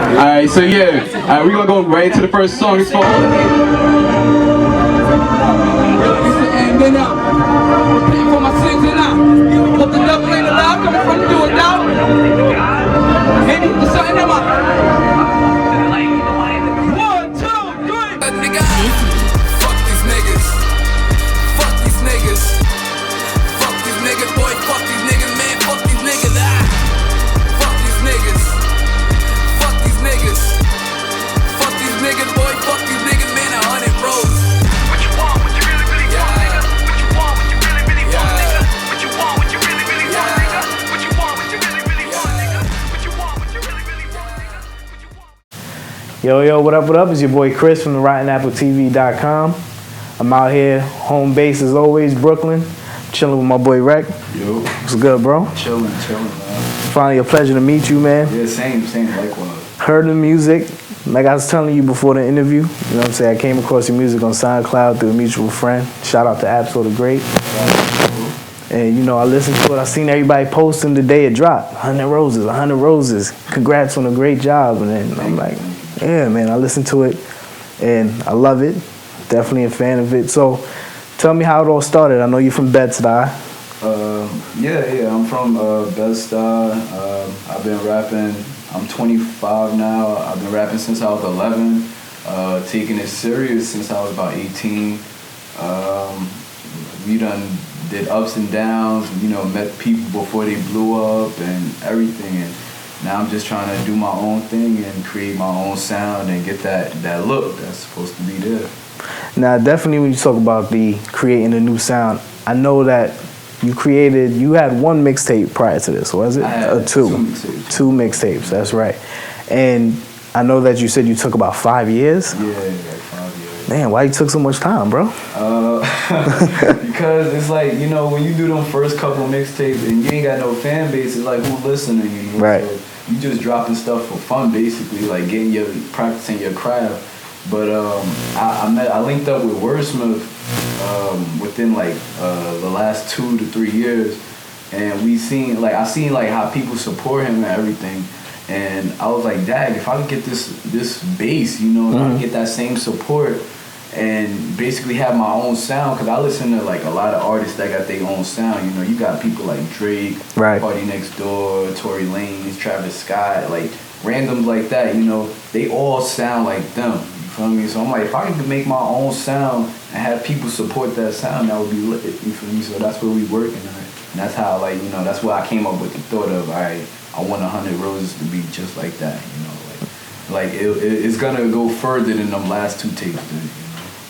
Alright, so yeah, we're gonna go right into the first song. It's called for my sins and I. But the devil ain't allowed, coming from do it now. Maybe there's something in my 1, 2, 3. Fuck these niggas. Fuck these niggas. Fuck these niggas, boy. Fuck these niggas, man. Fuck these niggas. Fuck these niggas. Fuck these niggas. Fuck these niggas, boy. Fuck these niggas, man. 100 rows. What you want? What you really, really want, nigga? What you want? What you really, really want, nigga? What you want? What you really, really want, nigga? What you want? What you really, really want, nigga? What you want? What you really, really want, nigga? What you want? Yo, what up, what up? It's your boy Chris from the RottenAppleTV.com. I'm out here, home base as always, Brooklyn. Chilling with my boy ReQ. Yo. What's good, bro? Chilling, man. Finally a pleasure to meet you, man. Yeah, same, likewise. Heard the music. Like I was telling you before the interview, you know what I'm saying? I came across your music on SoundCloud through a mutual friend. Shout out to Absol the Great. And you know, I listened to it. I seen everybody posting the day it dropped. 100 roses, 100 roses. Congrats on a great job. And then I'm like, yeah, man, I listened to it and I love it. Definitely a fan of it. So tell me how it all started. I know you're from Bed-Stuy. Yeah, I'm from Bed-Stuy. I've been rapping. I'm 25 now. I've been rapping since I was 11. Taking it serious since I was about 18. We done did ups and downs. You know, met people before they blew up and everything. And now I'm just trying to do my own thing and create my own sound and get that look that's supposed to be there. Now, definitely when you talk about the creating a new sound, I know that you had one mixtape prior to this, was it? I had two mixtapes. Two mixtapes, that's right. And I know that you said you took about 5 years. Yeah, like 5 years. Man, why you took so much time, bro? Because it's like, you know, when you do them first couple mixtapes and you ain't got no fan base, it's like, who listening, you know? Right. So you just dropping stuff for fun, basically, like practicing your craft. But I linked up with Wordsmith within like the last 2 to 3 years, and I seen how people support him and everything, and I was like, dang, if I could get this bass, you know, if I could get that same support and basically have my own sound, because I listen to like a lot of artists that got their own sound. You know, you got people like Drake, right, Party Next Door, Tory Lanez, Travis Scott, like randoms like that. You know, they all sound like them. You feel me? So I'm like, if I could make my own sound and have people support that sound, that would be lit. You feel me? So that's where we working on it. And that's how, like, you know, that's why I came up with the thought of, all right, I want 100 roses to be just like that. You know, like it's gonna go further than them last 2 tapes did. You know?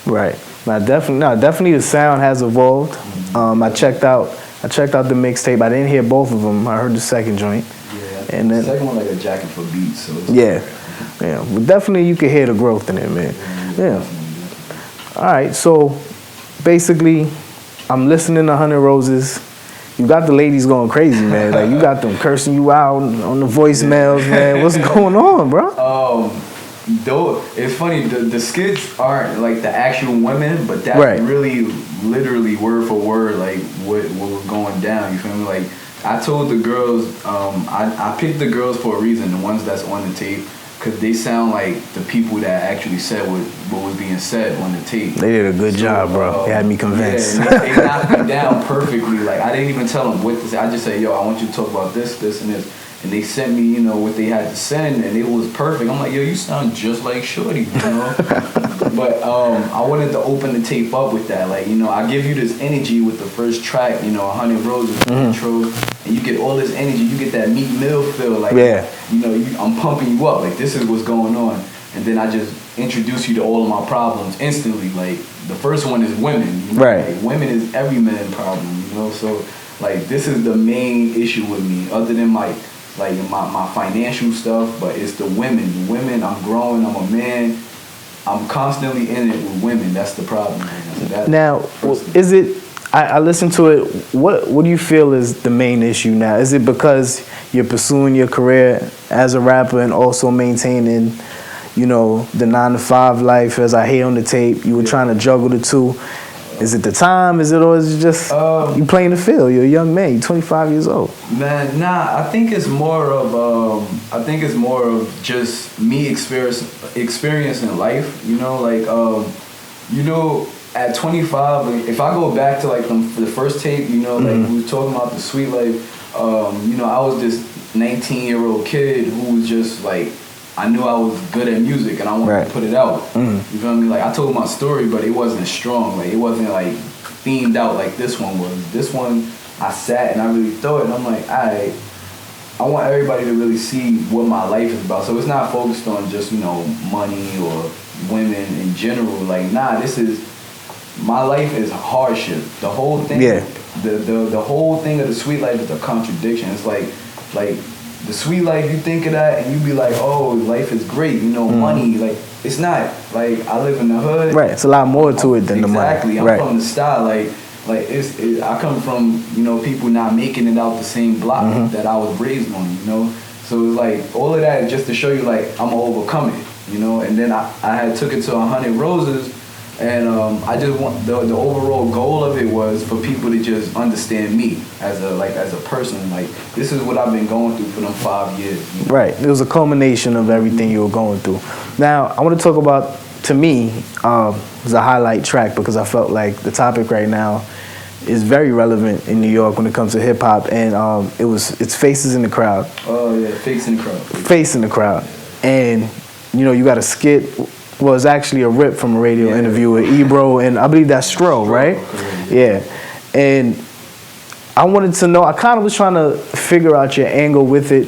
Right. Definitely the sound has evolved. I checked out the mixtape. I didn't hear both of them. I heard the second joint. Yeah. And then the second one like a jacket for beats. So yeah. But definitely you can hear the growth in it, man. Yeah. All right. So basically, I'm listening to 100 Roses. You got the ladies going crazy, man. Like you got them cursing you out on the voicemails, man. What's going on, bro? Though it's funny, the skits aren't like the actual women, but that's right, really literally word for word like what was going down. You feel me? Like I told the girls, I picked the girls for a reason, the ones that's on the tape, because they sound like the people that actually said what was being said on the tape. They did a good job, bro. They had me convinced. Yeah, they knocked me down perfectly. Like I didn't even tell them what to say. I just said, yo, I want you to talk about this, this, and this. And they sent me, you know, what they had to send, and it was perfect. I'm like, yo, you sound just like Shorty, you know? But I wanted to open the tape up with that. Like, you know, I give you this energy with the first track, you know, 100 Roses, Intro, and you get all this energy. You get that Meek Mill feel. Like, you know, I'm pumping you up. Like, this is what's going on. And then I just introduce you to all of my problems instantly. Like, the first one is women. You know? Right. Like, women is every man's problem, you know? So, like, this is the main issue with me, other than my financial stuff, but it's the women. The women, I'm growing, I'm a man. I'm constantly in it with women. That's the problem. Now, is it, I listened to it, what do you feel is the main issue now? Is it because you're pursuing your career as a rapper and also maintaining, you know, the 9-to-5 life, as I hear on the tape, you were trying to juggle the two? Is it the time? Is it just you playing the field? You're a young man. You're 25 years old. Man, nah. I think it's more of just me experiencing life. You know, like at 25, if I go back to like the first tape, you know, like we were talking about the sweet life. You know, I was this 19-year-old kid who was just like, I knew I was good at music and I wanted to put it out. You feel me? Like I told my story, but it wasn't strong. Like it wasn't like themed out like this one was. This one, I sat and I really thought, and I'm like, alright, I want everybody to really see what my life is about. So it's not focused on just, you know, money or women in general. Like, nah, my life is hardship. The whole thing, the whole thing of the sweet life is a contradiction. It's like the sweet life, you think of that and you be like, oh, life is great, you know, money. Like, it's not. Like, I live in the hood. Right, it's a lot more to it than the money. Exactly. I'm from the style. Like I come from, you know, people not making it out the same block that I was raised on, you know. So it's like all of that just to show you like I'm gonna overcome it, you know. And then I had took it to 100 Roses. And I just want the overall goal of it was for people to just understand me as a person. Like, this is what I've been going through for them 5 years. You know? Right. It was a culmination of everything you were going through. Now, I want to talk about, to me, was a highlight track because I felt like the topic right now is very relevant in New York when it comes to hip hop, and it's Faces in the Crowd. Oh yeah, Face in the Crowd. Face in the Crowd, and you know you got a skit. Well, it's actually a rip from a radio interview with Ebro, and I believe that's Stro, right? Yeah. And I wanted to know, I kind of was trying to figure out your angle with it.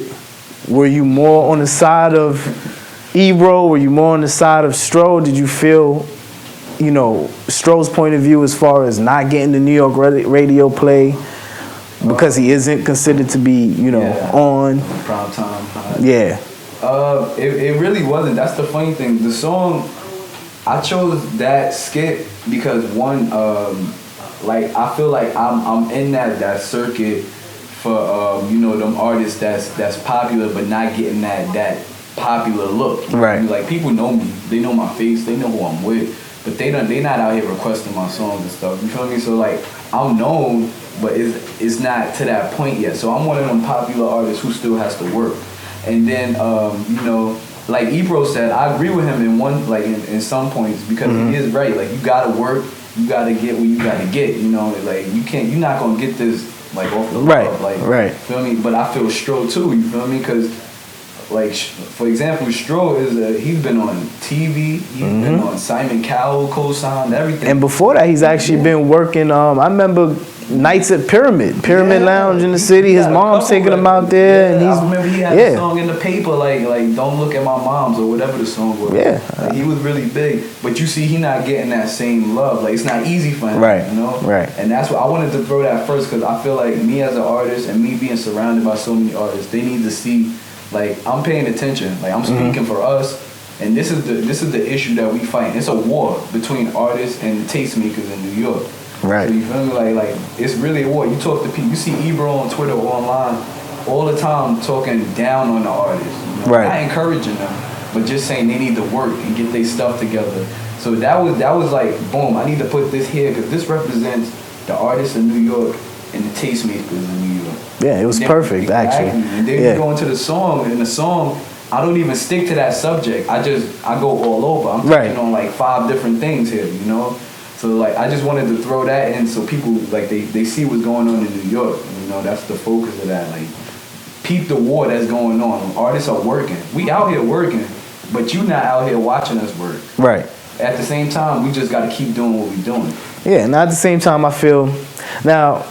Were you more on the side of Ebro? Were you more on the side of Stro? Did you feel, you know, Stro's point of view as far as not getting the New York radio play because he isn't considered to be, you know, on? Prime time. Yeah. It really wasn't. That's the funny thing. The song, I chose that skit because one, like I feel like I'm in that circuit for you know, them artists that's popular but not getting that popular look. Right. Like people know me, they know my face, they know who I'm with, but they not out here requesting my songs and stuff. You feel me? So like I'm known, but it's not to that point yet. So I'm one of them popular artists who still has to work. And then, you know, like Ebro said, I agree with him in some points because he is right. Like, you gotta work, you gotta get what you gotta get. You know, like you're not gonna get this like off the cuff. Like, feel me? But I feel Stro too. You feel me? Because, like, for example, Stro he's been on TV, he's been on Simon Cowell co-signed, everything. And before that, he's actually been working. I remember nights at Pyramid Lounge in the city. His mom's taking him out there, and I remember he had a song in the paper like "Don't Look at My Moms" or whatever the song was. Yeah, like, he was really big, but you see, he not getting that same love. Like, it's not easy for him, you know. Right. And that's what I wanted to throw that first because I feel like me as an artist and me being surrounded by so many artists, they need to see like I'm paying attention. Like I'm speaking for us. And this is the issue that we fight. It's a war between artists and tastemakers in New York. Right. So you feel me? Like it's really a war. You talk to people. You see Ebro on Twitter or online all the time talking down on the artists. You know? Right. Not encouraging them, but just saying they need to work and get their stuff together. So that was like, boom, I need to put this here because this represents the artists in New York and the tastemakers in New York. Yeah, it was perfect, actually. And then you go into the song, and the song, I don't even stick to that subject. I go all over. I'm touching on like 5 different things here, you know? So like I just wanted to throw that in so people like they see what's going on in New York. You know, that's the focus of that. Like, peep the war that's going on. Artists are working. We out here working, but you not out here watching us work. Right. At the same time, we just got to keep doing what we're doing. Yeah, and at the same time, I feel now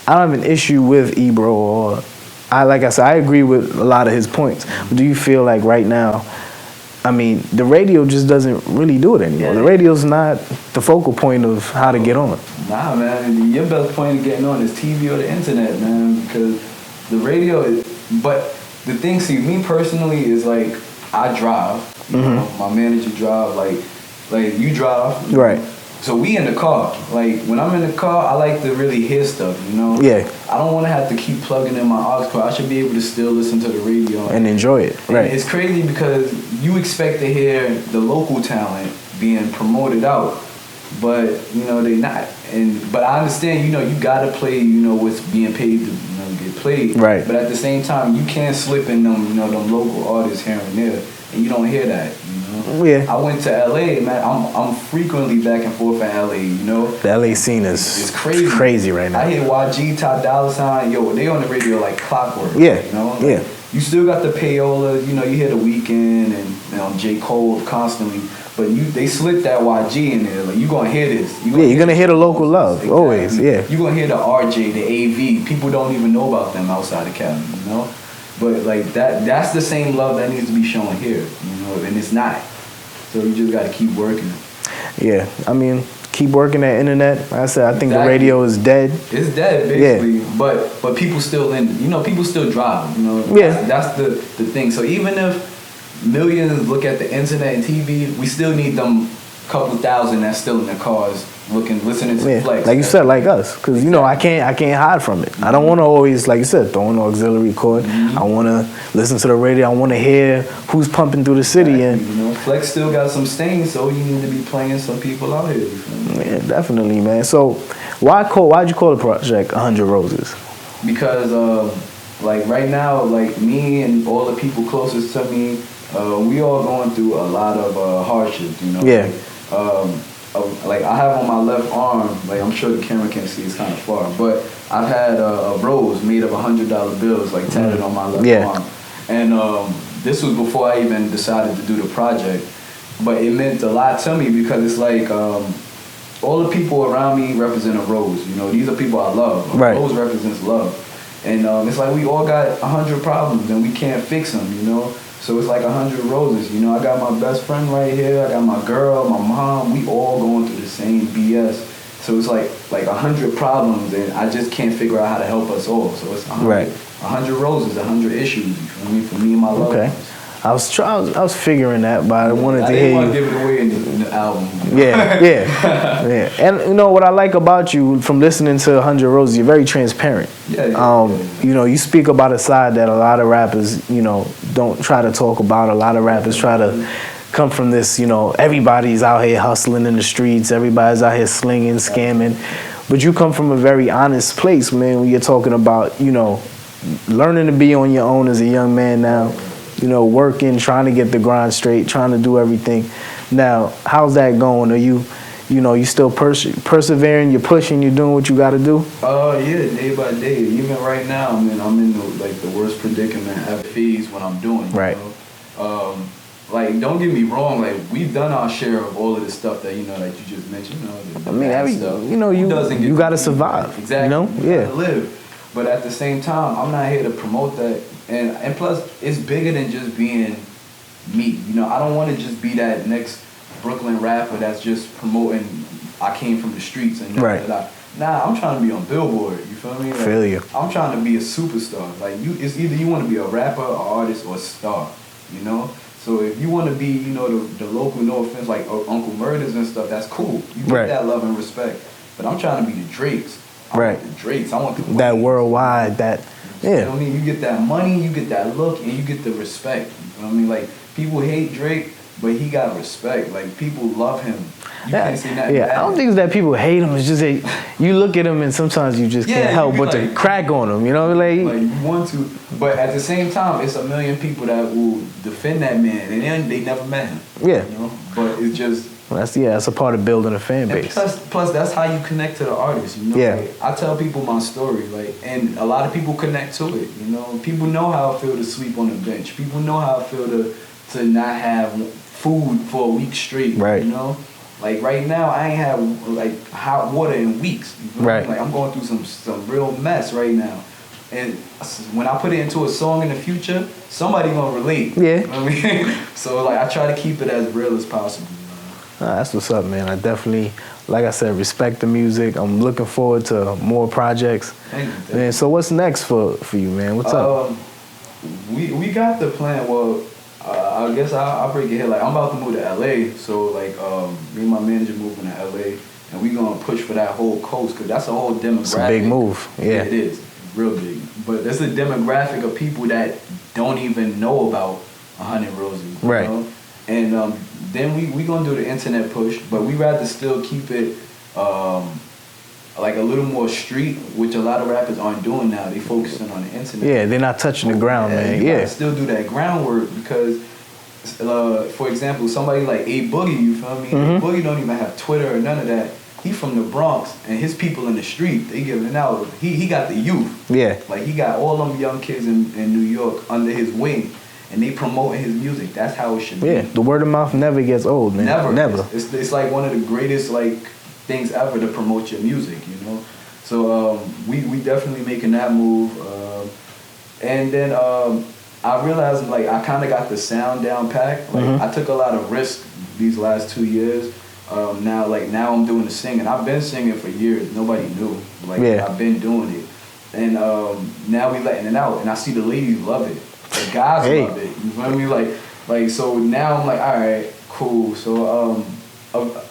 I don't have an issue with Ebro or like I said, I agree with a lot of his points. But do you feel like right now, I mean, the radio just doesn't really do it anymore. Yeah. The radio's not the focal point of how to get on. Nah, man. Your best point of getting on is TV or the internet, man. Because the radio is... But the thing, see, me personally is like, I drive. You know, my manager drive. Like you drive. Right. So we in the car. Like, when I'm in the car, I like to really hear stuff, you know? Yeah. I don't want to have to keep plugging in my aux cord. I should be able to still listen to the radio. And enjoy it, right. And it's crazy because you expect to hear the local talent being promoted out, but you know they not. But I understand, you know, you gotta play, you know, what's being paid to, you know, get played. Right. But at the same time, you can't slip in them, you know, them local artists here and there, and you don't hear that, you know. Yeah. I went to LA, man. I'm frequently back and forth in LA, you know. The LA scene is It's crazy. It's crazy right now. I hear YG, Top Dollar Sign, yo, they on the radio like clockwork. Yeah. You know. Yeah. You still got the payola, you know. You hear The Weeknd and you know, J. Cole constantly, but they slip that YG in there. Like you gonna hear this. You're gonna hear the local love, exactly. always. Yeah. You gonna hear the RJ, the AV. People don't even know about them outside of Cali, you know. But like that's the same love that needs to be shown here, you know, and it's not. So you just gotta keep working. Yeah, I mean, keep working that internet. Like I said, I think the Exactly. radio is dead. It's dead, basically. Yeah. But people still people still drive. You know. Yeah. That's the thing. So even if millions look at the internet and TV, we still need them couple thousand that's still in their cars listening to Flex. Like you said, like us, because you know I can't hide from it. I don't want to always, like you said, throw an auxiliary cord. I want to listen to the radio. I want to hear who's pumping through the city, and you know, Flex still got some stains, so you need to be playing some people out here. Yeah, definitely, man. So why'd you call the project 100 Roses? Because like right now, like me and all the people closest to me, we all going through a lot of hardship, you know. Yeah. Like I have on my left arm, like I'm sure the camera can't see, it's kind of far, but I've had a rose made of $100 bills like tatted on my left arm, and this was before I even decided to do the project, but it meant a lot to me because it's like all the people around me represent a rose. You know, these are people I love. A rose represents love, and it's like we all got 100 problems and we can't fix them. You know. So it's like 100 roses, you know. I got my best friend right here. I got my girl, my mom. We all going through the same BS. So it's like 100 problems, and I just can't figure out how to help us all. So it's 100 roses, 100 issues. You feel me? For me and my loved ones. I was figuring that, but I wanted to hear I you. didn't want to give it away in the album. Yeah. And you know what I like about you from listening to 100 Roses, you're very transparent. You know, you speak about a side that a lot of rappers, you know, don't try to talk about. A lot of rappers try to come from this, you know, everybody's out here hustling in the streets, everybody's out here slinging, scamming. But you come from a very honest place, man, when you're talking about, you know, learning to be on your own as a young man now. You know, working, trying to get the grind straight, trying to do everything. Now, how's that going? Are you still persevering? You're pushing. You're doing what you got to do. Yeah, day by day. Even right now, I'm in the worst predicament ever. Phase what I'm doing. Right. You know? Like, don't get me wrong. Like, we've done our share of all of this stuff that that you just mentioned. You know, the bad stuff. You know, you got to survive. Exactly. You know, you gotta live. But at the same time, I'm not here to promote that. And plus, it's bigger than just being me. You know, I don't want to just be that next Brooklyn rapper that's just promoting, I came from the streets and Nah, I'm trying to be on Billboard. You feel me? Like, feel you. I'm trying to be a superstar. Like it's either you want to be a rapper, an artist, or a star. You know. So if you want to be, you know, the local, no offense, like Uncle Murders and stuff, that's cool. You get that love and respect. But I'm trying to be the Drakes. I want the Drakes. I want the that worldwide. You know what I mean? You get that money, you get that look, and you get the respect. You know what I mean? Like, people hate Drake, but he got respect. Like, people love him. You can't say nothing bad. I don't think it's that people hate him. It's just that you look at him and sometimes you just can't help but to crack on him. You know, like you want to, but at the same time, it's a million people that will defend that man, and then they never met him. Yeah. You know? But it's just. That's a part of building a fan base. Plus, that's how you connect to the artist. You know, yeah. Like, I tell people my story, like, and a lot of people connect to it. You know, people know how I feel to sleep on the bench. People know how I feel to not have food for a week straight. Right. You know, like right now, I ain't have like hot water in weeks. You know? Right. Like I'm going through some real mess right now. And when I put it into a song in the future, somebody gonna relate. Yeah. You know what I mean? So like I try to keep it as real as possible. That's what's up, man. I definitely, like I said, respect the music. I'm looking forward to more projects. Thank you. Man, so what's next for you, man? What's up? We got the plan. Well, I guess I'll break it here. Like I'm about to move to LA, so like me and my manager moving to LA, and we gonna push for that whole coast because that's a whole demographic. It's a big move. Yeah, it is real big. But there's a demographic of people that don't even know about 100 Roses. You right. know? And then we gonna do the internet push, but we rather still keep it like a little more street, which a lot of rappers aren't doing now. They focusing on the internet. Yeah, they're not touching the ground, man. You Yeah. gotta still do that groundwork because, for example, somebody like A Boogie, you feel me? A Boogie don't even have Twitter or none of that. He from the Bronx, and his people in the street, they giving out. He got the youth. Yeah. Like he got all them young kids in New York under his wing, and they promoting his music. That's how it should be. Yeah, the word of mouth never gets old, man. Never. It's like one of the greatest like things ever to promote your music, you know. So we definitely making that move, and then I realized like I kind of got the sound down packed. Like I took a lot of risks these last 2 years. Now I'm doing the singing. I've been singing for years. Nobody knew. Like I've been doing it, and now we letting it out, and I see the ladies love it. The guys love it. You feel me? Like so now I'm like, all right, cool. So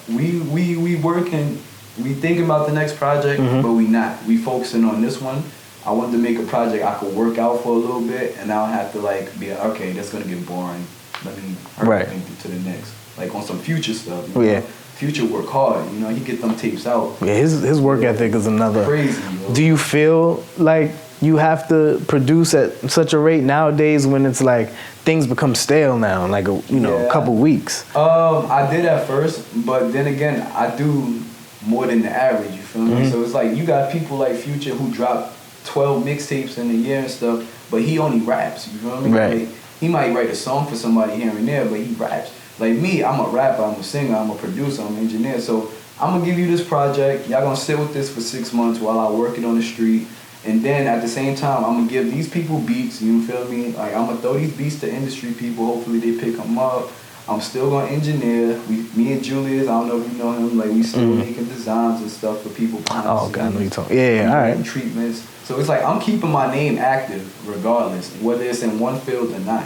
we working. We thinking about the next project, but we not. We focusing on this one. I wanted to make a project I could work out for a little bit, and I don't have to like be okay. That's gonna get boring. Let me hurry to the next. Like on some Future stuff. You know? Future work hard. You know, he get them tapes out. Yeah, his work ethic is another. Crazy. Yo. Do you feel like you have to produce at such a rate nowadays when it's like things become stale now, like a couple weeks? I did at first, but then again, I do more than the average. You feel me? So it's like you got people like Future who drop 12 mixtapes in a year and stuff, but he only raps. You feel me? Right. Like, he might write a song for somebody here and there, but he raps. Like me, I'm a rapper, I'm a singer, I'm a producer, I'm an engineer. So I'm gonna give you this project. Y'all gonna sit with this for 6 months while I work it on the street. And then at the same time, I'm gonna give these people beats, you feel me? Like I'm gonna throw these beats to industry people, hopefully they pick them up. I'm still gonna engineer. Me and Julius, I don't know if you know him, like we still making designs and stuff for people. Oh, God, I know you talking. Yeah, all right. Treatments. So it's like I'm keeping my name active regardless, whether it's in one field or not.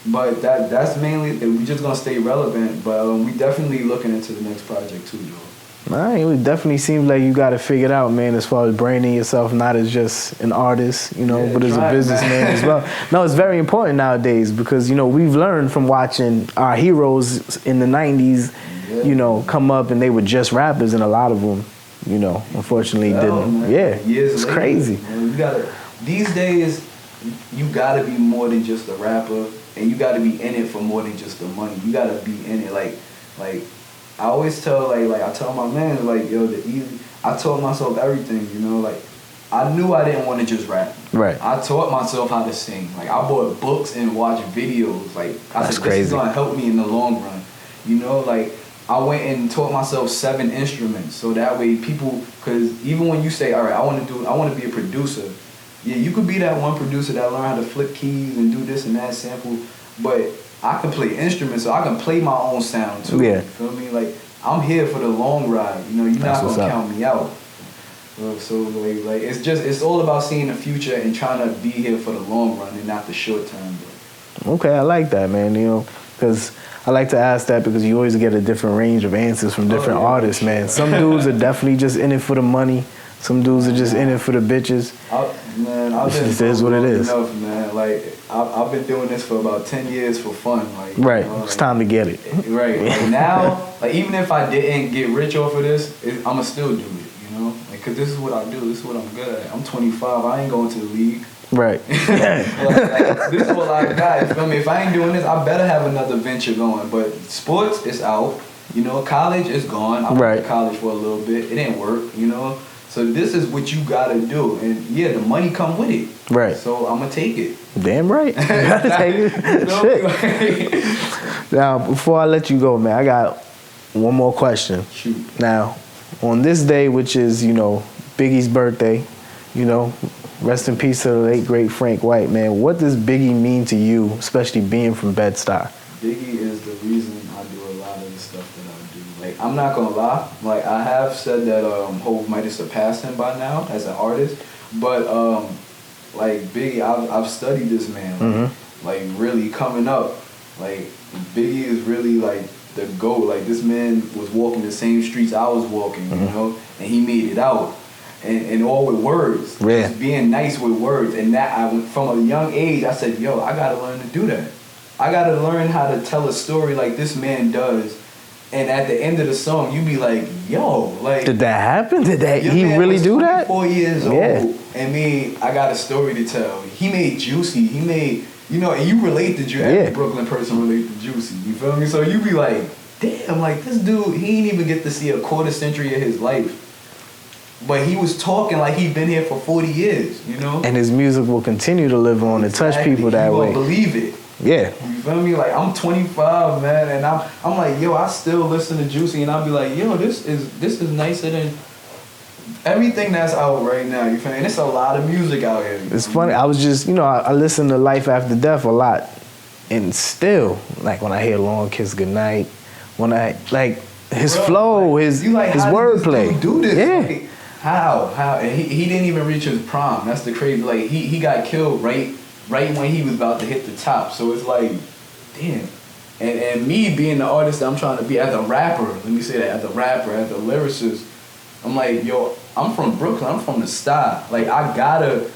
But that's mainly, we just gonna stay relevant, but we definitely looking into the next project too, though. All right, it definitely seems like you got it figured out, man, as far as branding yourself, not as just an artist, you know, but as a businessman as well. No, it's very important nowadays because, you know, we've learned from watching our heroes in the 90s, you know, come up and they were just rappers, and a lot of them, you know, unfortunately didn't. Man. Yeah, Years it's later, crazy. Man, these days, you gotta be more than just a rapper. And you gotta be in it for more than just the money. You gotta be in it, like I always tell, like I tell my man, like yo, I taught myself everything, you know, like I knew I didn't want to just rap. Right. I taught myself how to sing. Like I bought books and watched videos. Like I said, this is gonna help me in the long run. You know, like I went and taught myself 7 instruments, so that way people, cause even when you say, all right, I want to be a producer. Yeah, you could be that one producer that learn how to flip keys and do this and that sample, but I can play instruments, so I can play my own sound too. Yeah. You feel me? Like I'm here for the long ride. You know, you're not gonna count me out. So like it's all about seeing the future and trying to be here for the long run and not the short term. Okay, I like that, man. You know, because I like to ask that because you always get a different range of answers from different artists, man. Some dudes are definitely just in it for the money. Some dudes are just in it for the bitches. I've been it is what it is. Enough, man. Like I've been doing this for about 10 years for fun. Like right, you know, it's time to get it. Right. Like now, like even if I didn't get rich off of this, I'ma still do it. You know, like cause this is what I do. This is what I'm good at. I'm 25. I ain't going to the league. Right. like, this is what I got. You feel me? If I ain't doing this, I better have another venture going. But sports is out. You know, college is gone. I went to college for a little bit. It didn't work. You know. So this is what you gotta do, and yeah, the money come with it. Right. So I'm gonna take it. Damn right. You gotta take it. Shit. Now, before I let you go, man, I got one more question. Shoot. Now, on this day, which is, you know, Biggie's birthday, you know, rest in peace to the late great Frank White, man. What does Biggie mean to you, especially being from Bed-Stuy? Biggie is the reason I do a lot of the stuff that I do. Like, I'm not gonna lie. Like, I have said that Hov might have surpassed him by now as an artist, but like Biggie, I've studied this man. Like really coming up, like Biggie is really like the GOAT. Like this man was walking the same streets I was walking, you know, and he made it out. And all with words, just being nice with words. And that from a young age, I said, yo, I gotta learn to do that. I gotta learn how to tell a story like this man does. And at the end of the song, you be like, yo, like... Did that happen? Did that your he man really was do that? 4 years old. Yeah. And me, I got a story to tell. He made Juicy. He made, you know, and you relate to Juicy. Every Brooklyn person relate to Juicy. You feel me? So you be like, damn, like this dude, he didn't even get to see a quarter century of his life. But he was talking like he'd been here for 40 years, you know? And his music will continue to live on and touch people that way. You won't believe it. Yeah. You feel me? Like, I'm 25, man, and I'm like, yo, I still listen to Juicy, and I'll be like, yo, this is nicer than everything that's out right now. You feel me? And it's a lot of music out here. It's funny. I was just, you know, I listen to Life After Death a lot, and still, like when I hear Long Kiss Goodnight, when I like his flow, like, his how wordplay. Did this dude do this? Yeah. Like, how? And he didn't even reach his prime. That's the crazy. Like he got killed right when he was about to hit the top. So it's like, damn. And me being the artist that I'm trying to be as a rapper, let me say that, as a rapper, as a lyricist, I'm like, yo, I'm from Brooklyn, I'm from the style. Like I gotta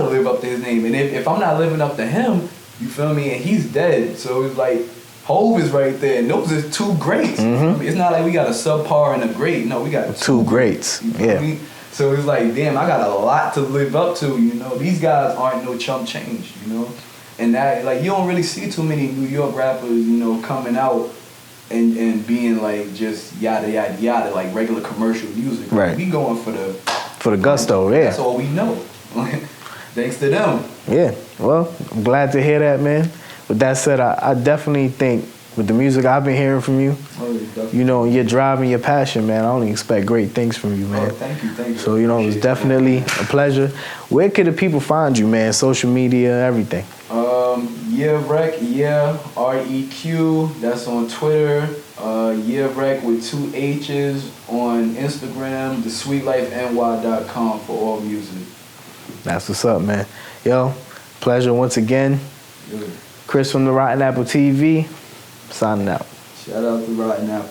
live up to his name. And if I'm not living up to him, you feel me? And he's dead. So it's like Hove is right there, and those are two greats. Mm-hmm. It's not like we got a subpar and a great. No, we got two greats. Yeah. Me? So it's like, damn, I got a lot to live up to. You know, these guys aren't no chump change. You know, and that, like, you don't really see too many New York rappers, you know, coming out and being like just yada yada yada, like regular commercial music. Right. We going for the gusto. Yeah. That's all we know. Thanks to them. Yeah. Well, I'm glad to hear that, man. With that said, I definitely think with the music I've been hearing from you, you know, your drive and your passion, man, I only expect great things from you, man. Oh, thank you. So, you know, it was definitely a pleasure. Where could the people find you, man? Social media, everything. Yeah Req, yeah, ReQ, that's on Twitter. Yeah Req with 2 H's on Instagram, thesweetlifeny.com for all music. That's what's up, man. Yo, pleasure once again. Good. Chris from the Rotten Apple TV, signing out. Shout out to Rotten Apple.